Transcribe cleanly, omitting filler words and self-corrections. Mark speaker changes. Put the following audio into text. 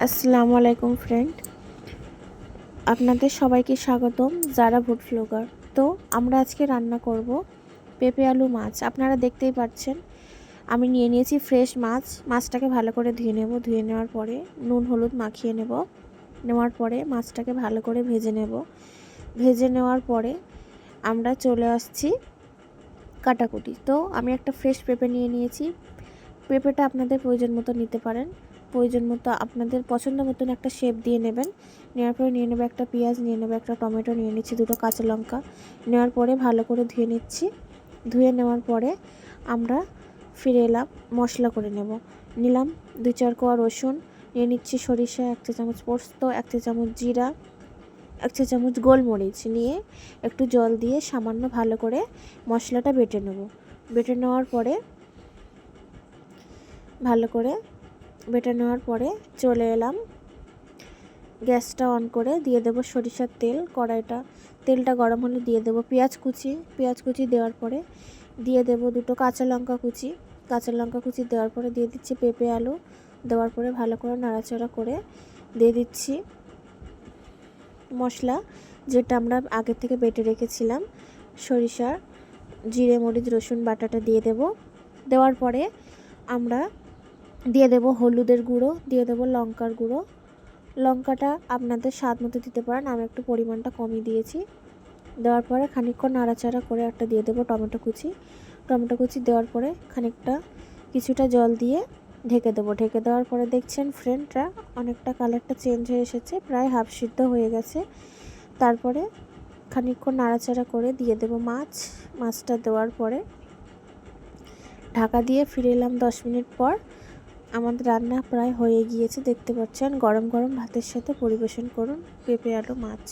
Speaker 1: আসসালামু আলাইকুম ফ্রেন্ড, আপনাদের সবাইকে স্বাগতম যারা ফুড ব্লগার। তো আমরা আজকে রান্না করব পেঁপে আলু মাছ। আপনারা দেখতেই পাচ্ছেন আমি নিয়ে নিয়েছি ফ্রেশ মাছ। মাছটাকে ভালো করে ধুয়ে নেব। ধুয়ে নেওয়ার পরে নুন হলুদ মাখিয়ে নেওয়ার পরে মাছটাকে ভালো করে ভেজে নেব। ভেজে নেওয়ার পরে আমরা চলে আসছি কাটাকুটি। তো আমি একটা ফ্রেশ পেঁপে নিয়ে নিয়েছি। পেঁপেটা আপনাদের প্রয়োজন মতো নিতে পারেন। প্রয়োজন মতো আপনাদের পছন্দ মতন একটা শেপ দিয়ে নেবেন। নেওয়ার পরে নিয়ে নেবে একটা পেঁয়াজ, নিয়ে নেবে একটা টমেটো, নিয়ে নিচ্ছি দুটো কাঁচা লঙ্কা। নেওয়ার পরে ভালো করে ধুয়ে নিচ্ছি। ধুয়ে নেওয়ার পরে আমরা ফিরে এলাম, মশলা করে নিলাম 2-4 কোয়া রসুন, নিয়ে নিচ্ছি সরিষা, 1 চা চামচ পোস্ত, 1 চা চামচ জিরা, 1 চা চামচ গোলমরিচ, নিয়ে একটু জল দিয়ে সামান্য ভালো করে মশলাটা বেটে নেব। বেটে নেওয়ার পরে ভালো করে বেটে নেওয়ার পরে চলে এলাম, গ্যাসটা অন করে দিয়ে দেব সরিষার তেল। তেলটা গরম হলে দিয়ে দেব পেঁয়াজ কুচি দেওয়ার পরে দিয়ে দেব দুটো কাঁচা লঙ্কা কুচি দেওয়ার পরে দিয়ে দিচ্ছি পেঁপে আলু। দেওয়ার পরে ভালো করে নাড়াচাড়া করে দিয়ে দিচ্ছি মশলা, যেটা আমরা আগে থেকে বেটে রেখেছিলাম। সরিষা, জিরে, মরিচ, রসুন বাটাটা দিয়ে দেব। দেওয়ার পরে আমরা দিয়ে দেব হলুদের গুঁড়ো, দিয়ে দেব লঙ্কার গুঁড়ো। লঙ্কাটা আপনাদের স্বাদ মতো দিতে পারেন, আমি একটু পরিমাণটা কমই দিয়েছি। দেওয়ার পরে খানিকক্ষণ নাড়াচাড়া করে একটা দিয়ে দেব টমেটো কুচি দেওয়ার পরে কিছুটা জল দিয়ে ঢেকে দেবো। ঢেকে দেওয়ার পরে দেখছেন ফ্রেন্ডরা অনেকটা কালারটা চেঞ্জ হয়ে এসেছে, প্রায় হাফ সিদ্ধ হয়ে গেছে। তারপরে খানিকক্ষণ নাড়াচাড়া করে দিয়ে দেব মাছটা দেওয়ার পরে ঢাকা দিয়ে ফিরে এলাম 10 মিনিট পর। আমাদের রান্না প্রায় হয়ে গিয়েছে, দেখতে পাচ্ছেন। গরম গরম ভাতের সাথে পরিবেশন করুন পেঁপে আলু মাছ।